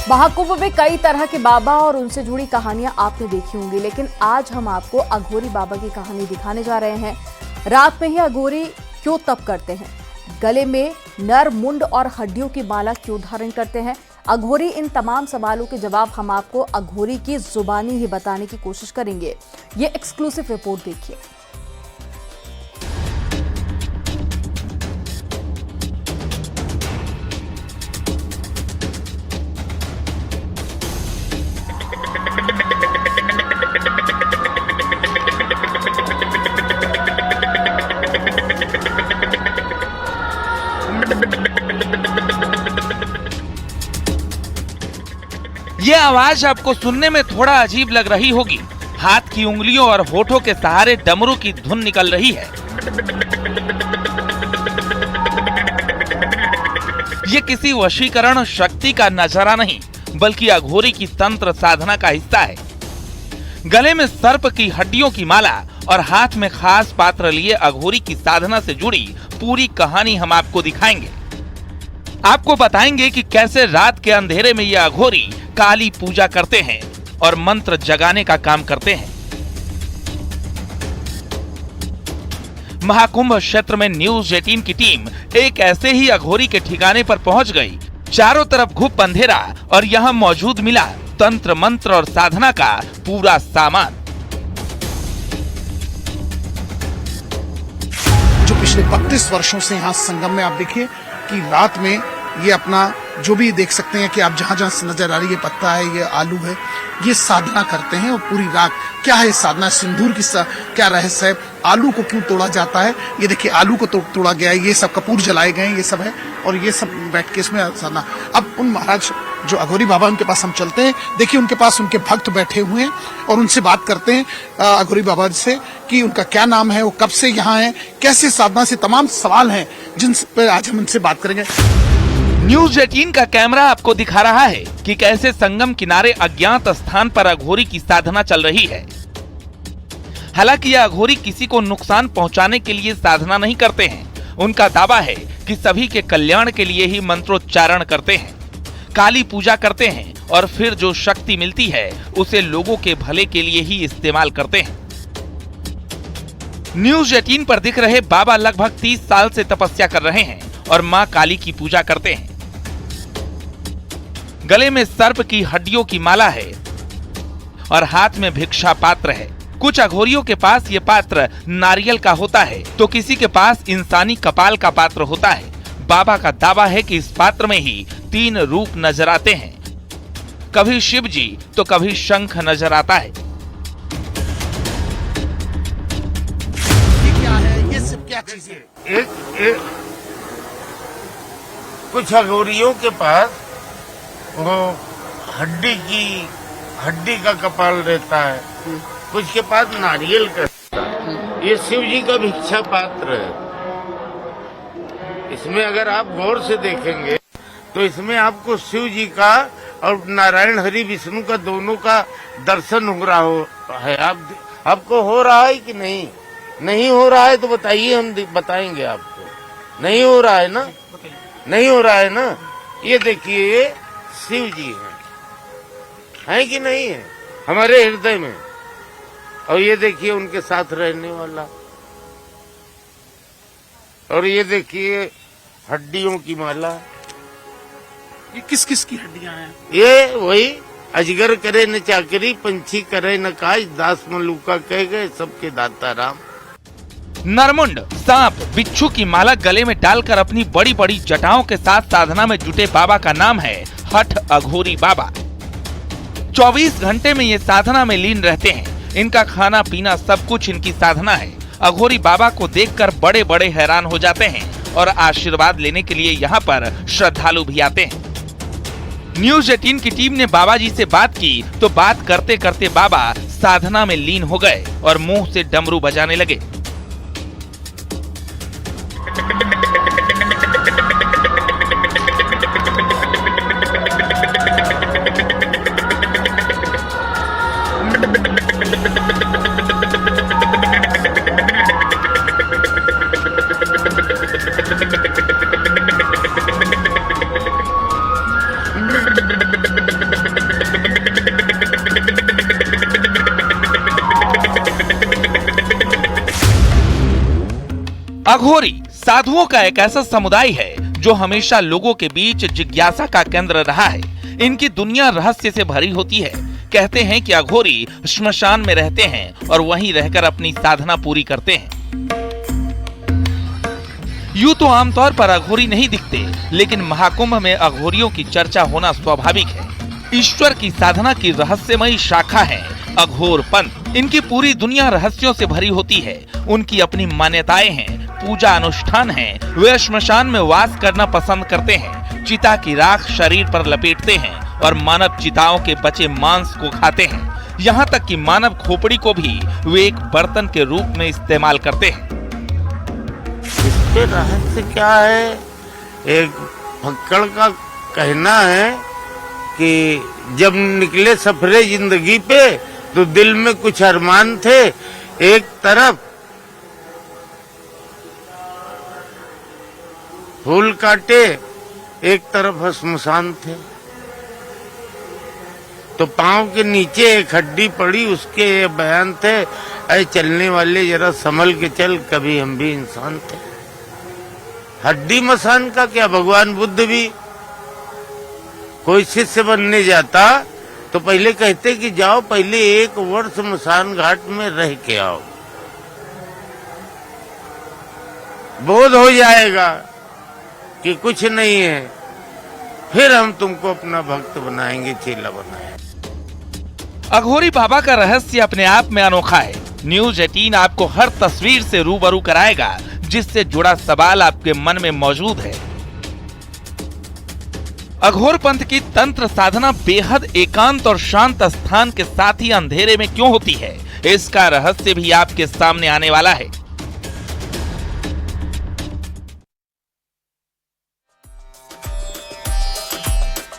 महाकुंभ में कई तरह के बाबा और उनसे जुड़ी कहानियां आपने देखी होंगी, लेकिन आज हम आपको अघोरी बाबा की कहानी दिखाने जा रहे हैं। रात में ही अघोरी क्यों तप करते हैं? गले में नर मुंड और हड्डियों की माला क्यों धारण करते हैं? अघोरी, इन तमाम सवालों के जवाब हम आपको अघोरी की जुबानी ही बताने की कोशिश करेंगे। ये एक्सक्लूसिव रिपोर्ट देखिए। ये आवाज आपको सुनने में थोड़ा अजीब लग रही होगी। हाथ की उंगलियों और होठों के सहारे डमरू की धुन निकल रही है। ये किसी वशीकरण शक्ति का नजारा नहीं, बल्कि अघोरी की तंत्र साधना का हिस्सा है। गले में सर्प की हड्डियों की माला और हाथ में खास पात्र लिए अघोरी की साधना से जुड़ी पूरी कहानी हम आपको दिखाएंगे। आपको बताएंगे कि कैसे रात के अंधेरे में ये अघोरी काली पूजा करते हैं और मंत्र जगाने का काम करते हैं। महाकुंभ क्षेत्र में न्यूज़ 18 की टीम एक ऐसे ही अघोरी के ठिकाने पर पहुंच गई। चारों तरफ घुप अंधेरा और यहां मौजूद मिला तंत्र मंत्र और साधना का पूरा सामान। जो पिछले 32 वर्षों से यहाँ संगम में आप देखिए कि रात में ये अपना जो भी देख सकते हैं कि आप जहां जहां नजर आ रही है, पत्ता है, ये आलू है, ये साधना करते हैं। और पूरी रात क्या है साधना, सिंदूर की क्या रहस्य है, आलू को क्यों तोड़ा जाता है, ये देखिए आलू को तोड़ा गया है, ये सब कपूर जलाए गए हैं, ये सब है। और ये सब बैठ के इसमें साधना। अब उन महाराज जो अघोरी बाबा, उनके पास हम चलते हैं। देखिए उनके पास उनके भक्त बैठे हुए हैं और उनसे बात करते हैं अघोरी बाबा से कि उनका क्या नाम है, वो कब से यहाँ है, कैसे साधना से, तमाम सवाल हैं जिन पर आज हम उनसे बात करेंगे। न्यूज़ 18 का कैमरा आपको दिखा रहा है कि कैसे संगम किनारे अज्ञात स्थान पर अघोरी की साधना चल रही है। हालांकि यह अघोरी किसी को नुकसान पहुंचाने के लिए साधना नहीं करते हैं। उनका दावा है कि सभी के कल्याण के लिए ही मंत्रोच्चारण करते हैं, काली पूजा करते हैं और फिर जो शक्ति मिलती है उसे लोगों के भले के लिए ही इस्तेमाल करते हैं। न्यूज़ 18 पर दिख रहे बाबा लगभग 30 साल से तपस्या कर रहे हैं और मां काली की पूजा करते हैं। गले में सर्प की हड्डियों की माला है और हाथ में भिक्षा पात्र है। कुछ अघोरियों के पास ये पात्र नारियल का होता है तो किसी के पास इंसानी कपाल का पात्र होता है। बाबा का दावा है कि इस पात्र में ही 3 रूप नजर आते हैं, कभी शिव जी तो कभी शंख नजर आता है। ये क्या है, ये सब क्या चीज है? एक कुछ अघोरियों के पास वो हड्डी का कपाल रहता है, कुछ के पास नारियल का रहता है। ये शिव जी का भिक्षा पात्र है। इसमें अगर आप गौर से देखेंगे तो इसमें आपको शिव जी का और नारायण हरि विष्णु का दोनों का दर्शन हो रहा है। आपको हो रहा है कि नहीं? नहीं हो रहा है तो बताइए, हम बताएंगे आपको। नहीं हो रहा है ना? नहीं हो रहा है ना? ये देखिए, ये शिव जी है कि नहीं है हमारे हृदय में। और ये देखिए उनके साथ रहने वाला। और ये देखिए हड्डियों की माला। ये किस किस की हड्डियां हैं? ये वही अजगर करे न चाकरी, पंछी करे न काज, दास मलूका कह गए सबके दाता राम। नरमुंड, सांप, बिच्छू की माला गले में डालकर अपनी बड़ी बड़ी जटाओं के साथ साधना में जुटे बाबा का नाम है हठ अघोरी बाबा। 24 घंटे में ये साधना में लीन रहते हैं। इनका खाना पीना सब कुछ इनकी साधना है। अघोरी बाबा को देखकर बड़े बड़े हैरान हो जाते हैं और आशीर्वाद लेने के लिए यहाँ पर श्रद्धालु भी आते हैं। न्यूज़ 18 की टीम ने बाबा जी से बात की तो बात करते करते बाबा साधना में लीन हो गए और मुंह से डमरू बजाने लगे। अघोरी साधुओं का एक ऐसा समुदाय है जो हमेशा लोगों के बीच जिज्ञासा का केंद्र रहा है। इनकी दुनिया रहस्य से भरी होती है। कहते हैं कि अघोरी श्मशान में रहते हैं और वहीं रहकर अपनी साधना पूरी करते हैं। यूं तो आमतौर पर अघोरी नहीं दिखते, लेकिन महाकुंभ में अघोरियों की चर्चा होना स्वाभाविक है। ईश्वर की साधना की रहस्यमयी शाखा है अघोर पंथ। इनकी पूरी दुनिया रहस्यों से भरी होती है। उनकी अपनी मान्यताएं हैं, पूजा अनुष्ठान है। वे श्मशान में वास करना पसंद करते हैं। चिता की राख शरीर पर लपेटते हैं और मानव चिताओं के बचे मांस को खाते हैं। यहाँ तक कि मानव खोपड़ी को भी वे एक बर्तन के रूप में इस्तेमाल करते हैं। इसके रहस्य क्या है? एक फक्कड़ का कहना है कि जब निकले सफरे जिंदगी पे तो दिल में कुछ अरमान थे। एक तरफ फूल काटे, एक तरफ श्मशान थे। तो पांव के नीचे एक हड्डी पड़ी, उसके ये बयान थे, ऐ चलने वाले जरा संभल के चल, कभी हम भी इंसान थे। हड्डी मसान का क्या? भगवान बुद्ध भी कोई शिष्य बनने जाता तो पहले कहते कि जाओ पहले 1 वर्ष मसान घाट में रह के आओ, बोध हो जाएगा कि कुछ नहीं है, फिर हम तुमको अपना भक्त बनाएंगे, चेला बनाएंगे। अघोरी बाबा का रहस्य अपने आप में अनोखा है। न्यूज 18 आपको हर तस्वीर से रूबरू कराएगा जिससे जुड़ा सवाल आपके मन में मौजूद है। अघोर पंथ की तंत्र साधना बेहद एकांत और शांत स्थान के साथ ही अंधेरे में क्यों होती है, इसका रहस्य भी आपके सामने आने वाला है।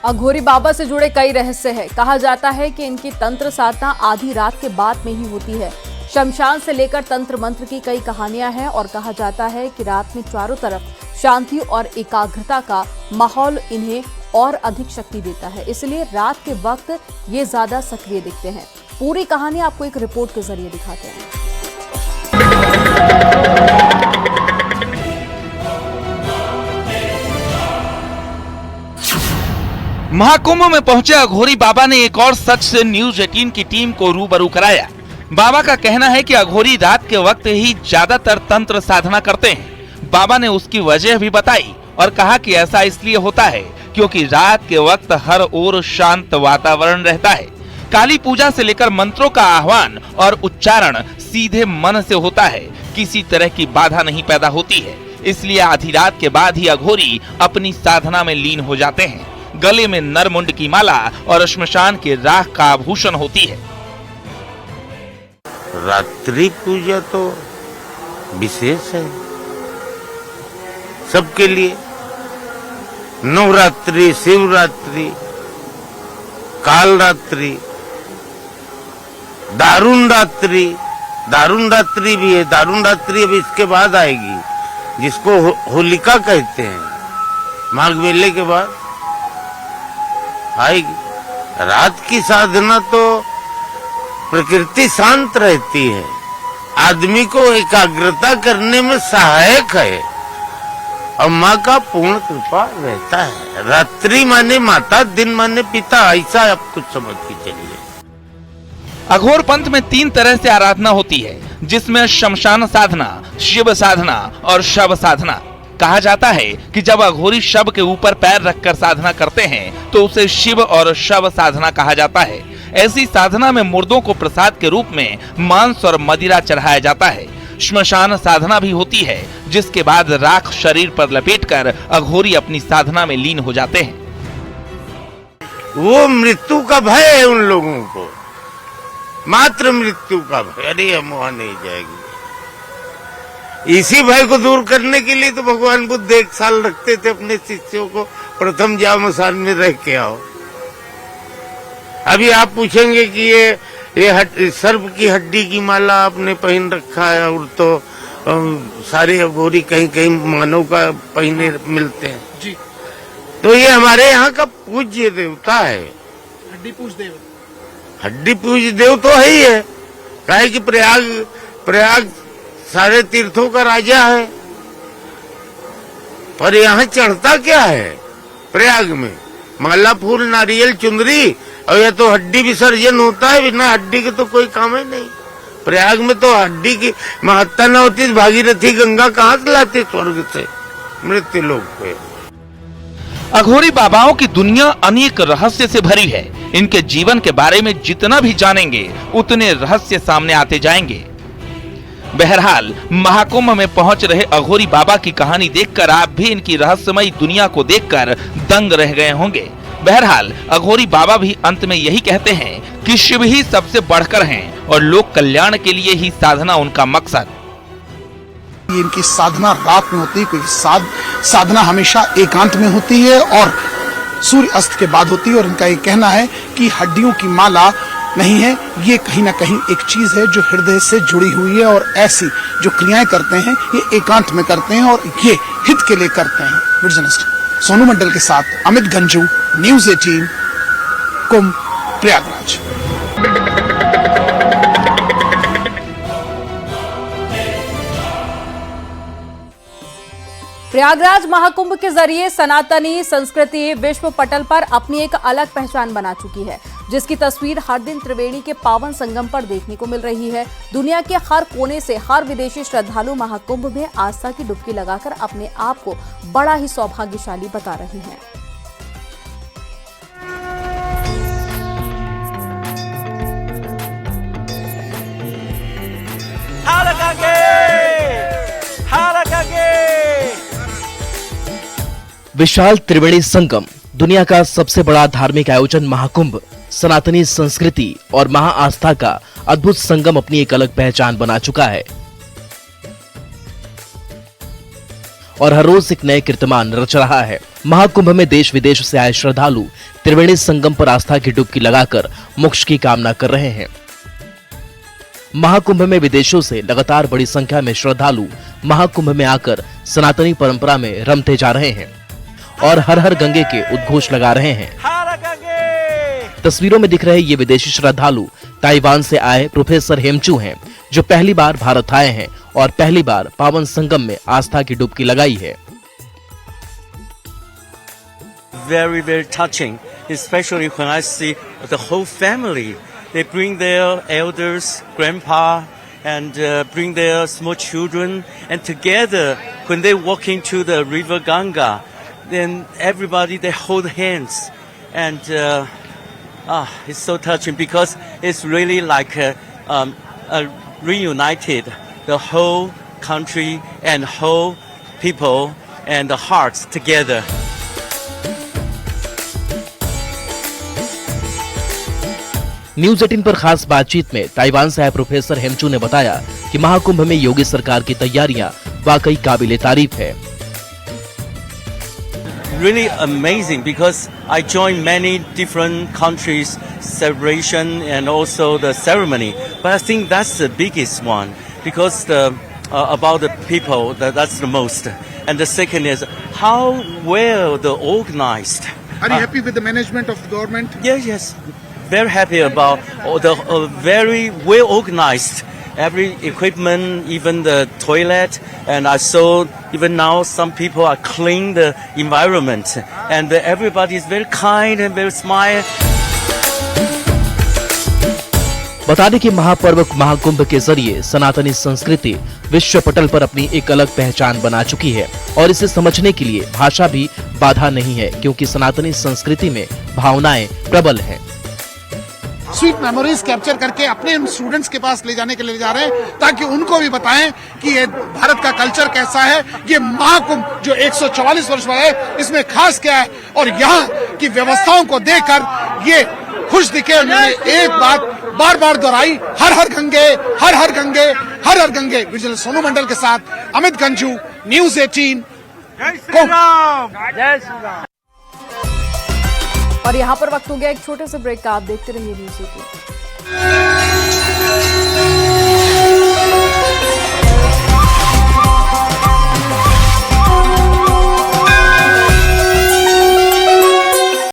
अघोरी बाबा से जुड़े कई रहस्य हैं। कहा जाता है कि इनकी तंत्र साधना आधी रात के बाद में ही होती है। शमशान से लेकर तंत्र मंत्र की कई कहानियां हैं और कहा जाता है कि रात में चारों तरफ शांति और एकाग्रता का माहौल इन्हें और अधिक शक्ति देता है, इसलिए रात के वक्त ये ज्यादा सक्रिय दिखते हैं। पूरी कहानी आपको एक रिपोर्ट के जरिए दिखाते हैं। महाकुंभ में पहुंचे अघोरी बाबा ने एक और सच से न्यूज 18 की टीम को रूबरू कराया। बाबा का कहना है कि अघोरी रात के वक्त ही ज्यादातर तंत्र साधना करते हैं। बाबा ने उसकी वजह भी बताई और कहा कि ऐसा इसलिए होता है क्योंकि रात के वक्त हर ओर शांत वातावरण रहता है। काली पूजा से लेकर मंत्रों का आह्वान और उच्चारण सीधे मन से होता है, किसी तरह की बाधा नहीं पैदा होती है। इसलिए आधी रात के बाद ही अघोरी अपनी साधना में लीन हो जाते हैं। गले में नरमुंड की माला और श्मशान के राख का आभूषण होती है। रात्रि पूजा तो विशेष है सबके लिए। नवरात्रि, शिवरात्रि, कालरात्रि, दारुण रात्रि भी है। दारुण रात्रि अब इसके बाद आएगी, जिसको होलिका कहते हैं, माघ मेले के बाद आएगी। रात की साधना तो प्रकृति शांत रहती है, आदमी को एकाग्रता करने में सहायक है और माँ का पूर्ण कृपा रहता है। रात्रि माने माता, दिन माने पिता, ऐसा आप कुछ समझ के चलिए। अघोर पंथ में 3 तरह से आराधना होती है, जिसमें शमशान साधना, शिव साधना और शव साधना। कहा जाता है कि जब अघोरी शव के ऊपर पैर रखकर साधना करते हैं तो उसे शिव और शव साधना कहा जाता है। ऐसी साधना में मुर्दों को प्रसाद के रूप में मांस और मदिरा चढ़ाया जाता है। श्मशान साधना भी होती है, जिसके बाद राख शरीर पर लपेटकर अघोरी अपनी साधना में लीन हो जाते हैं। वो मृत्यु का भय है उन लोगों को, मात्र मृत्यु का भय। अरे हम वहां नहीं जाएंगे। इसी भय को दूर करने के लिए तो भगवान बुद्ध 1 साल रखते थे अपने शिष्यों को, प्रथम जाओ मसान में रह के आओ। अभी आप पूछेंगे कि ये सर्प की हड्डी की माला आपने पहन रखा है, और तो सारे अघोरी कहीं कहीं मानव का पहने मिलते हैं जी। तो ये हमारे यहाँ का पूज्य देवता है। हड्डी पूछ देव। हड्डी पूज्य देव तो है ही है, काहे कि प्रयाग सारे तीर्थों का राजा है। पर यहाँ चढ़ता क्या है प्रयाग में? माला, फूल, नारियल, चुंदरी, और यह तो हड्डी विसर्जन होता है। बिना हड्डी के तो कोई काम ही नहीं। प्रयाग में तो हड्डी की महत्ता न होती, भागीरथी गंगा कहाँ से लाते स्वर्ग से मृत्यु लोक पे। अघोरी बाबाओं की दुनिया अनेक रहस्य से भरी है। इनके जीवन के बारे में जितना भी जानेंगे उतने रहस्य सामने आते जाएंगे। बहरहाल महाकुंभ में पहुंच रहे अघोरी बाबा की कहानी देखकर आप भी इनकी रहस्यमयी दुनिया को देखकर दंग रह गए होंगे। बहरहाल अघोरी बाबा भी अंत में यही कहते हैं कि शिव ही सबसे बढ़कर हैं और लोक कल्याण के लिए ही साधना उनका मकसद। ये इनकी साधना रात में होती है, क्योंकि साधना हमेशा एकांत में होती है और सूर्य अस्त के बाद होती है। और इनका ये कहना है कि हड्डियों की माला नहीं है, ये कहीं ना कहीं एक चीज है जो हृदय से जुड़ी हुई है, और ऐसी जो क्रियाएं करते हैं ये एकांत में करते हैं और ये हित के लिए करते हैं। जर्नलिस्ट सोनू मंडल के साथ अमित गंजू, न्यूज़ 18, कुंभ, प्रयागराज। प्रयागराज महाकुंभ के जरिए सनातनी संस्कृति विश्व पटल पर अपनी एक अलग पहचान बना चुकी है, जिसकी तस्वीर हर दिन त्रिवेणी के पावन संगम पर देखने को मिल रही है। दुनिया के हर कोने से हर विदेशी श्रद्धालु महाकुंभ में आस्था की डुबकी लगाकर अपने आप को बड़ा ही सौभाग्यशाली बता रहे हैं। विशाल त्रिवेणी संगम, दुनिया का सबसे बड़ा धार्मिक आयोजन महाकुंभ, सनातनी संस्कृति और महाआस्था का अद्भुत संगम अपनी एक अलग पहचान बना चुका है और हर रोज एक नए कीर्तिमान रच रहा है। महाकुंभ में देश विदेश से आए श्रद्धालु त्रिवेणी संगम पर आस्था की डुबकी लगाकर मोक्ष की कामना कर रहे हैं। महाकुंभ में विदेशों से लगातार बड़ी संख्या में श्रद्धालु महाकुंभ में आकर सनातनी परंपरा में रमते जा रहे हैं और हर हर गंगे के उद्घोष लगा रहे हैं। तस्वीरों में दिख रहे ये विदेशी श्रद्धालु ताइवान से आए प्रोफेसर हेमचू हैं, जो पहली बार भारत आए हैं और पहली बार पावन संगम में आस्था की डुबकी लगाई है। Very, very touching, especially when I see the whole family. They bring their elders, grandpa, and bring their small children, and together when they walk into the river Ganga, then everybody they hold hands, and it's so touching because it's really like reunited the whole country and whole people and the hearts together. News 18 पर खास बातचीत में Taiwan से आए professor हेमचू ने बताया कि महाकुंभ में योगी सरकार की तैयारियां वाकई काबिले तारीफ है। Really amazing because I joined many different countries celebration and also the ceremony, but I think that's the biggest one because about the people that's the most, and the second is how well the organized. Are you happy with the management of the government? Yes, very happy about the very well organized. Every equipment, even the toilet, and I saw even now some people are cleaning the environment, and everybody is very kind and very smile. बता दें कि महापर्व महाकुंभ के जरिए सनातनी संस्कृति विश्व पटल पर अपनी एक अलग पहचान बना चुकी है और इसे समझने के लिए भाषा भी बाधा नहीं है, क्योंकि सनातनी संस्कृति में भावनाएं प्रबल हैं। स्वीट मेमोरीज कैप्चर करके अपने स्टूडेंट्स के पास ले जाने के लिए जा रहे हैं, ताकि उनको भी बताएं कि ये भारत का कल्चर कैसा है, ये महाकुंभ जो 144 वर्ष में है इसमें खास क्या है, और यहाँ की व्यवस्थाओं को देखकर ये खुश दिखे। उन्होंने एक बात बार बार दोहराई, हर हर गंगे, हर हर गंगे, हर हर गंगे। विजिलेंस सोनू मंडल के साथ अमित गंजू, न्यूज़ 18। और यहाँ पर वक्त हो गया एक छोटे से ब्रेक का। आप देखते रहिए न्यूज़ 18।